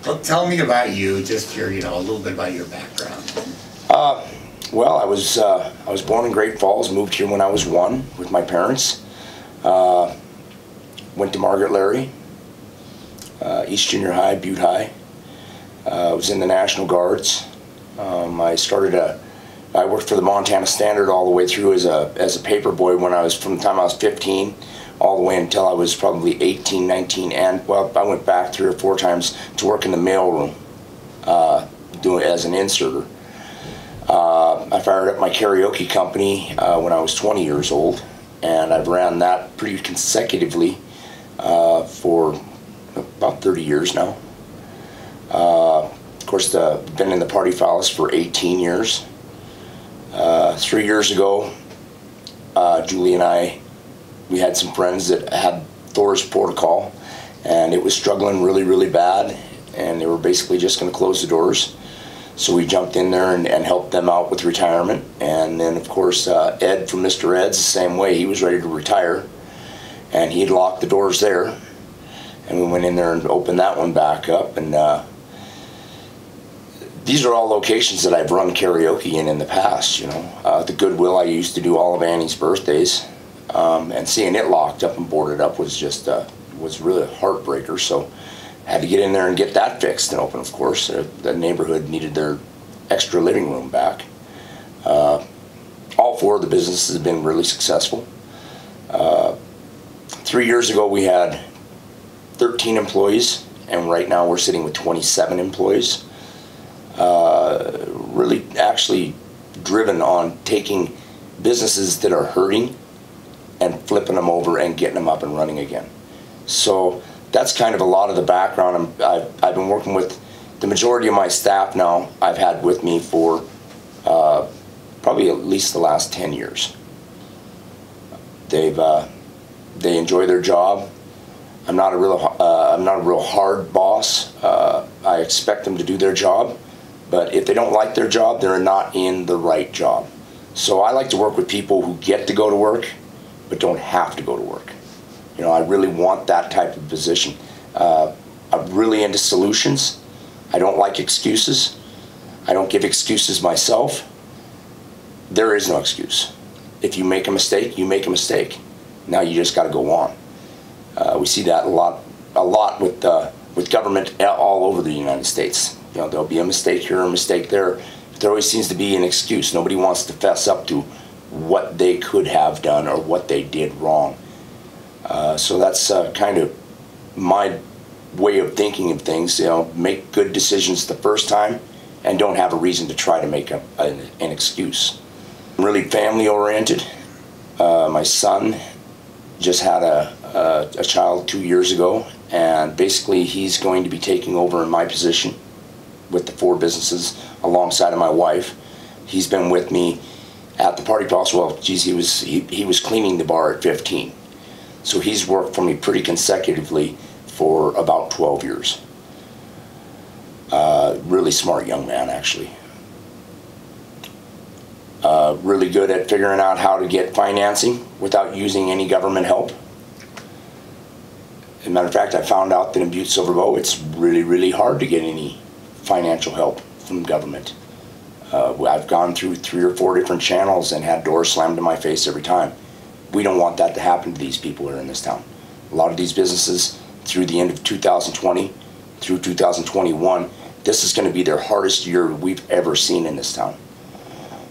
Well, tell me about you, just your, a little bit about your background. Well, I was born in Great Falls, moved here when I was 1 with my parents. Went to Margaret Larry, East Junior High, Butte High. Was in the National Guards. I worked for the Montana Standard all the way through as a paper boy from the time I was 15 all the way until I was probably 18, 19, and well, I went back 3 or 4 times to work in the mailroom, doing it as an inserter. I fired up my karaoke company when I was 20 years old, and I've ran that pretty consecutively for about 30 years now. Of course, been in the party files for 18 years. 3 years ago, Julie and I, we had some friends that had Thor's protocol, and it was struggling really, really bad, and they were basically just going to close the doors. So we jumped in there and helped them out with retirement. And then, of course, Ed from Mr. Ed's, the same way. He was ready to retire, and he had locked the doors there. And we went in there and opened that one back up. And these are all locations that I've run karaoke in the past, The Goodwill, I used to do all of Annie's birthdays. And seeing it locked up and boarded up was just, was really a heartbreaker. So had to get in there and get that fixed and open, of course. The neighborhood needed their extra living room back. All 4 of the businesses have been really successful. 3 years ago we had 13 employees, and right now we're sitting with 27 employees. Really actually driven on taking businesses that are hurting and flipping them over and getting them up and running again. So that's kind of a lot of the background. I've been working with the majority of my staff now. I've had with me for probably at least the last 10 years. They enjoy their job. I'm not a real hard boss. I expect them to do their job, but if they don't like their job, they're not in the right job. So I like to work with people who get to go to work, but don't have to go to work. I really want that type of position. I'm really into solutions. I don't like excuses. I don't give excuses myself. There is no excuse. If you make a mistake, you make a mistake. Now you just got to go on. We see that a lot with government all over the United States. There'll be a mistake here, a mistake there. But there always seems to be an excuse. Nobody wants to fess up to what they could have done or what they did wrong. So that's kind of my way of thinking of things. Make good decisions the first time and don't have a reason to try to make an excuse. I'm really family oriented. My son just had a child 2 years ago, and basically he's going to be taking over in my position with the 4 businesses alongside of my wife. He's been with me at the party palace. Well, geez, he was cleaning the bar at 15. So he's worked for me pretty consecutively for about 12 years. Really smart young man, actually. Really good at figuring out how to get financing without using any government help. As a matter of fact, I found out that in Butte-Silver, it's really, really hard to get any financial help from government. I've gone through 3 or 4 different channels and had doors slammed in my face every time. We don't want that to happen to these people here in this town. A lot of these businesses, through the end of 2020 through 2021, this is going to be their hardest year we've ever seen in this town.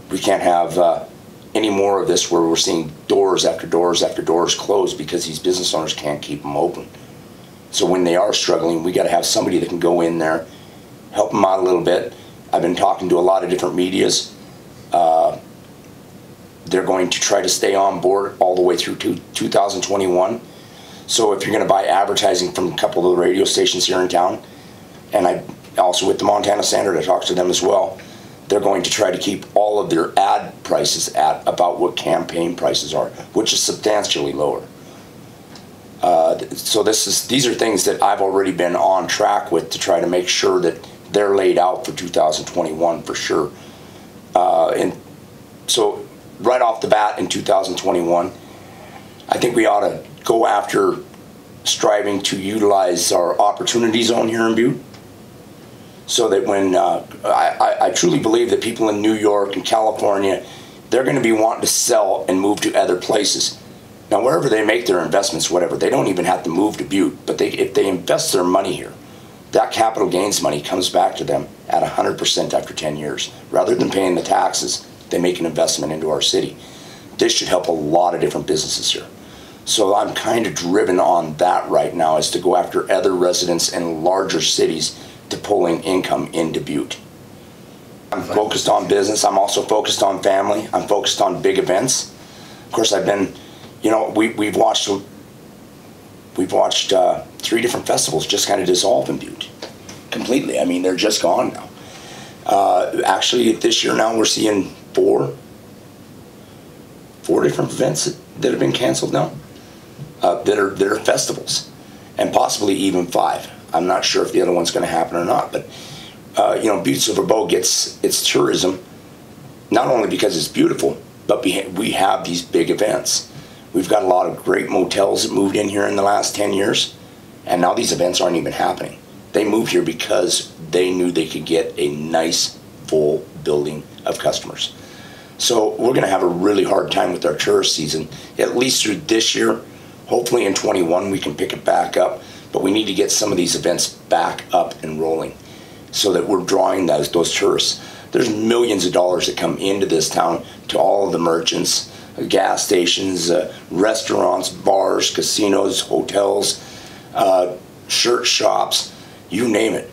We can't have any more of this where we're seeing doors after doors after doors closed because these business owners can't keep them open. So when they are struggling, we got to have somebody that can go in there, help them out a little bit. I've been talking to a lot of different medias. They're going to try to stay on board all the way through to 2021. So if you're going to buy advertising from a couple of the radio stations here in town, and I also with the Montana Standard, I talked to them as well, they're going to try to keep all of their ad prices at about what campaign prices are, which is substantially lower. So these are things that I've already been on track with to try to make sure that they're laid out for 2021 for sure. And so right off the bat in 2021, I think we ought to go after striving to utilize our opportunity zone here in Butte so that when I truly believe that people in New York and California, they're going to be wanting to sell and move to other places. Now, wherever they make their investments, whatever, they don't even have to move to Butte, but if they invest their money here, that capital gains money comes back to them at 100% after 10 years. Rather than paying the taxes, they make an investment into our city. This should help a lot of different businesses here. So I'm kind of driven on that right now, is to go after other residents in larger cities to pulling income into Butte. I'm focused on business. I'm also focused on family. I'm focused on big events. Of course, I've been, you know, we've watched 3 different festivals just kind of dissolve in Butte completely. I mean, they're just gone now. Actually, this year now we're seeing 4 different events that have been canceled now, that are festivals, and possibly even 5. I'm not sure if the other one's going to happen or not, but you know, Butte-Silver gets its tourism not only because it's beautiful, but we have these big events. We've got a lot of great motels that moved in here in the last 10 years, and now these events aren't even happening. They moved here because they knew they could get a nice, full building of customers. So we're going to have a really hard time with our tourist season, at least through this year. Hopefully in 21 we can pick it back up, but we need to get some of these events back up and rolling so that we're drawing those tourists. There's millions of dollars that come into this town to all of the merchants, gas stations, restaurants, bars, casinos, hotels, shirt shops, you name it.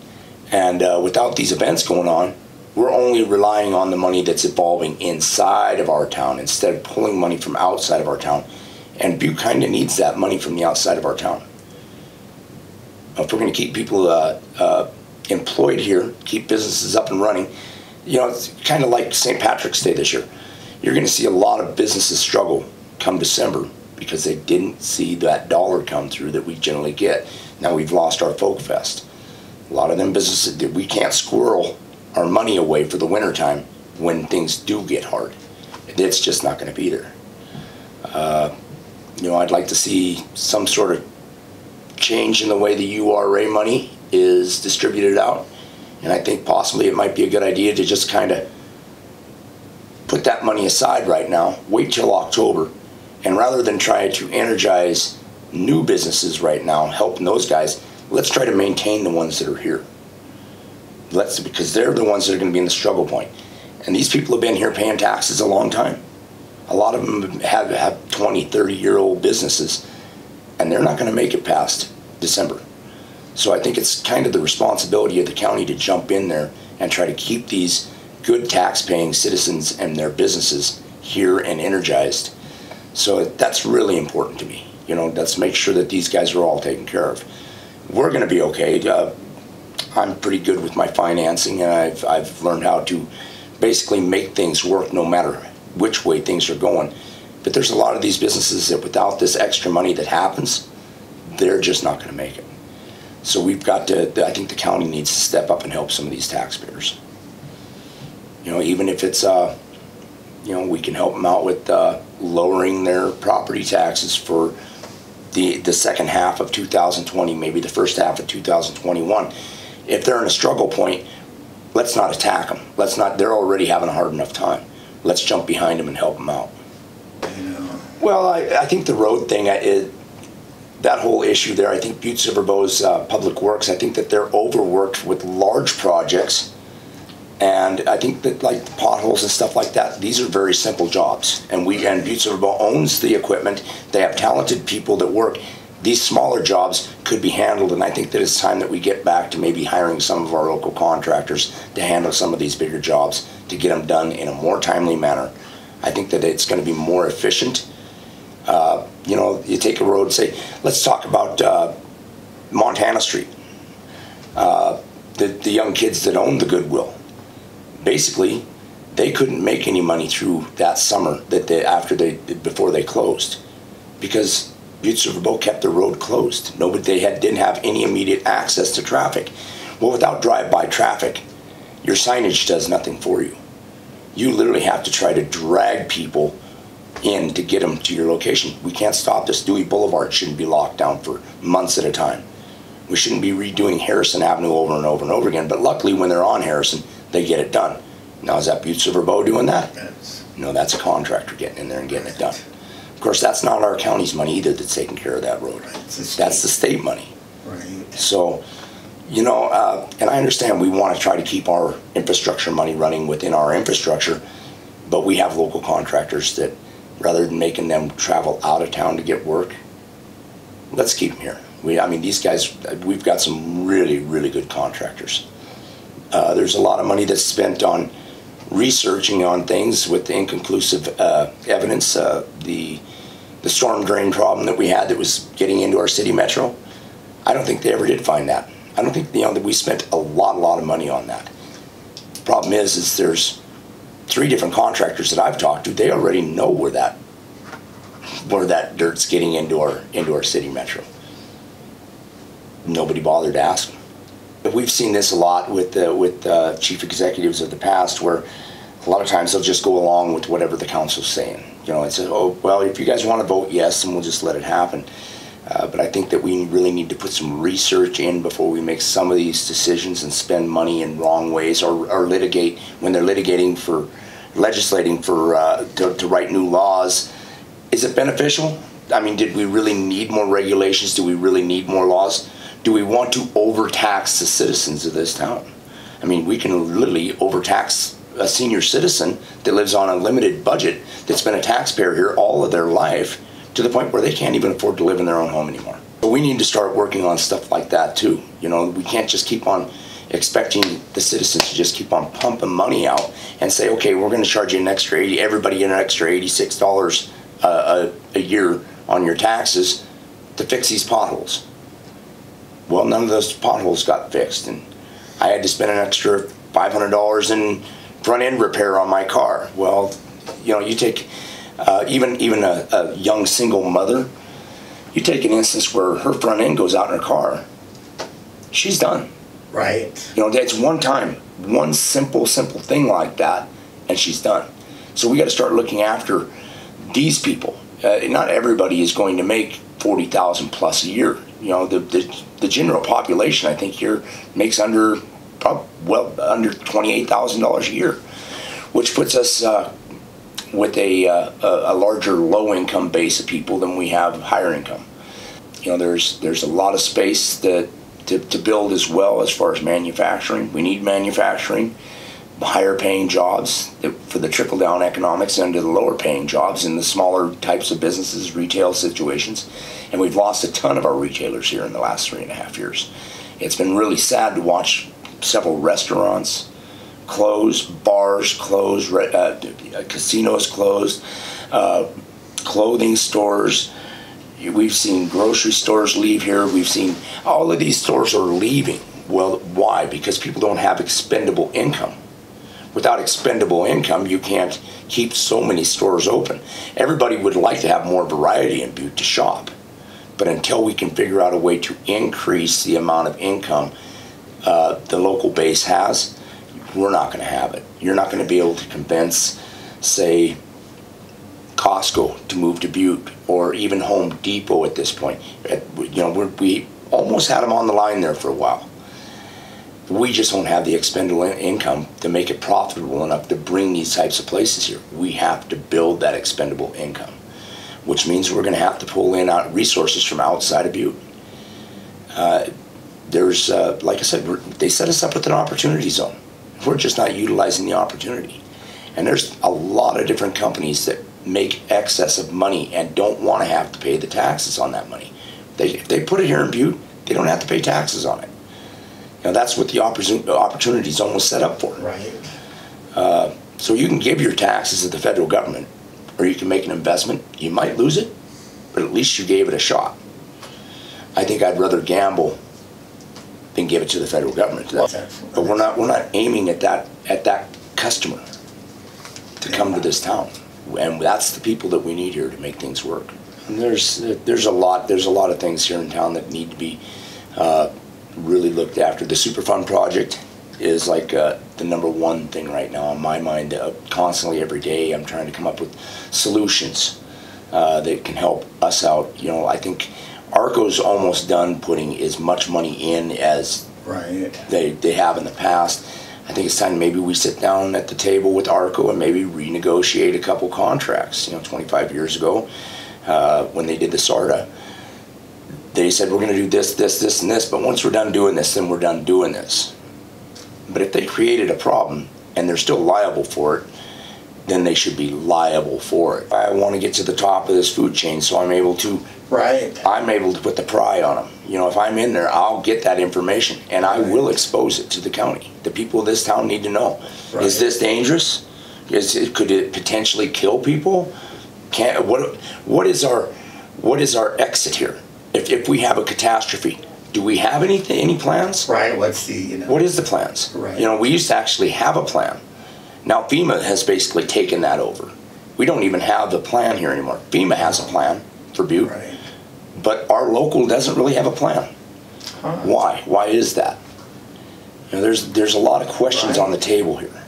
And without these events going on, we're only relying on the money that's evolving inside of our town instead of pulling money from outside of our town. And Butte kind of needs that money from the outside of our town. If we're going to keep people employed here, keep businesses up and running, you know, it's kind of like St. Patrick's Day this year. You're going to see a lot of businesses struggle come December because they didn't see that dollar come through that we generally get. Now we've lost our Folk Fest. A lot of them businesses, we can't squirrel our money away for the winter time when things do get hard. It's just not going to be there. You know, I'd like to see some sort of change in the way the URA money is distributed out, and I think possibly it might be a good idea to just kind of put that money aside right now, wait till October, and rather than try to energize new businesses right now, helping those guys, let's try to maintain the ones that are here. Because they're the ones that are going to be in the struggle point. And these people have been here paying taxes a long time. A lot of them have 20, 30-year-old businesses, and they're not going to make it past December. So I think it's kind of the responsibility of the county to jump in there and try to keep these good tax-paying citizens and their businesses here and energized. So that's really important to me. You know, let's make sure that these guys are all taken care of. We're going to be okay. I'm pretty good with my financing, and I've learned how to basically make things work no matter which way things are going. But there's a lot of these businesses that without this extra money that happens, they're just not going to make it. So we've got to, I think the county needs to step up and help some of these taxpayers. You know, even if it's, you know, we can help them out with lowering their property taxes for the second half of 2020, maybe the first half of 2021. If they're in a struggle point, let's not attack them. Let's not, they're already having a hard enough time. Let's jump behind them and help them out. Well, I think the road thing, that whole issue there, I think Butte-Silver's Public Works, I think that they're overworked with large projects. And I think that like the potholes and stuff like that, these are very simple jobs. And Butte-Silver owns the equipment. They have talented people that work. These smaller jobs could be handled, and I think that it's time that we get back to maybe hiring some of our local contractors to handle some of these bigger jobs to get them done in a more timely manner. I think that it's going to be more efficient. You know, you take a road, say, let's talk about Montana Street. The young kids that own the Goodwill, basically, they couldn't make any money through that summer before they closed, because Butte-Silver kept the road closed. They didn't have any immediate access to traffic. Well, without drive-by traffic, your signage does nothing for you. You literally have to try to drag people in to get them to your location. We can't stop this. Dewey Boulevard shouldn't be locked down for months at a time. We shouldn't be redoing Harrison Avenue over and over and over again, but luckily when they're on Harrison, they get it done. Now is that Butte-Silver doing that? No, that's a contractor getting in there and getting it done. Of course, that's not our county's money either that's taking care of that road. That's the state money. Right. So, you know, and I understand we want to try to keep our infrastructure money running within our infrastructure, but we have local contractors that, rather than making them travel out of town to get work, let's keep them here. I mean, these guys, we've got some really, really good contractors. There's a lot of money that's spent on researching on things with the inconclusive evidence. The storm drain problem that we had that was getting into our city metro, I don't think they ever did find that. I don't think, you know, that we spent a lot of money on that. The problem is there's 3 different contractors that I've talked to. They already know where that dirt's getting into our city metro. Nobody bothered to ask them. We've seen this a lot with chief executives of the past, where a lot of times they'll just go along with whatever the council's saying. You know, and say, oh, well, if you guys want to vote yes, then we'll just let it happen. But I think that we really need to put some research in before we make some of these decisions and spend money in wrong ways, or litigate when they're legislating for to write new laws. Is it beneficial? I mean, did we really need more regulations? Do we really need more laws? Do we want to overtax the citizens of this town? I mean, we can literally overtax a senior citizen that lives on a limited budget, that's been a taxpayer here all of their life, to the point where they can't even afford to live in their own home anymore. But we need to start working on stuff like that too. You know, we can't just keep on expecting the citizens to just keep on pumping money out and say, okay, we're going to charge you an extra everybody an extra $86 a year on your taxes to fix these potholes. Well, none of those potholes got fixed, and I had to spend an extra $500 in front end repair on my car. Well, you know, you take even a young single mother, you take an instance where her front end goes out in her car, she's done. Right. You know, that's one time, one simple thing like that, and she's done. So we got to start looking after these people. Not everybody is going to make $40,000 plus a year. You know, the general population, I think, here makes under $28,000 a year, which puts us with a larger low-income base of people than we have higher income. You know, there's a lot of space to build as well as far as manufacturing. We need manufacturing, higher paying jobs for the trickle-down economics, and to the lower paying jobs in the smaller types of businesses, retail situations. And we've lost a ton of our retailers here in the last 3.5 years. It's been really sad to watch several restaurants close, bars close, casinos closed, clothing stores. We've seen grocery stores leave here. We've seen all of these stores are leaving. Well, why? Because people don't have expendable income. Without expendable income, you can't keep so many stores open. Everybody would like to have more variety in Butte to shop. But until we can figure out a way to increase the amount of income the local base has, we're not going to have it. You're not going to be able to convince, say, Costco to move to Butte, or even Home Depot at this point. You know, we almost had them on the line there for a while. We just don't have the expendable income to make it profitable enough to bring these types of places here. We have to build that expendable income, which means we're going to have to pull in resources from outside of Butte. There's, like I said, they set us up with an opportunity zone. We're just not utilizing the opportunity. And there's a lot of different companies that make excess of money and don't want to have to pay the taxes on that money. If they put it here in Butte, they don't have to pay taxes on it. You know, that's what the opportunity zone was set up for. Right. So you can give your taxes to the federal government, or you can make an investment. You might lose it, but at least you gave it a shot. I think I'd rather gamble than give it to the federal government. But we're not aiming at that customer to come to this town, and that's the people that we need here to make things work. And there's a lot of things here in town that need to be really looked after. The Superfund project is like the #1 thing right now on my mind. Constantly, every day, I'm trying to come up with solutions that can help us out. You know, I think ARCO's almost done putting as much money in as Right. they have in the past. I think it's time maybe we sit down at the table with ARCO and maybe renegotiate a couple contracts. 25 years ago, when they did the SARTA, they said we're going to do this, this, this, and this, but once we're done doing this, then we're done doing this. But if they created a problem and they're still liable for it, then they should be liable for it. I want to get to the top of this food chain, so I'm able to put the pry on them. If I'm in there, I'll get that information and I will expose it to the county. The people of this town need to know. Right. Is this dangerous? Could it potentially kill people? What is our exit here? If we have a catastrophe, do we have any plans? Right. What is the plans? Right. We used to actually have a plan. Now FEMA has basically taken that over. We don't even have the plan here anymore. FEMA has a plan for Butte, right. But our local doesn't really have a plan. Why? Why is that? There's a lot of questions on the table here.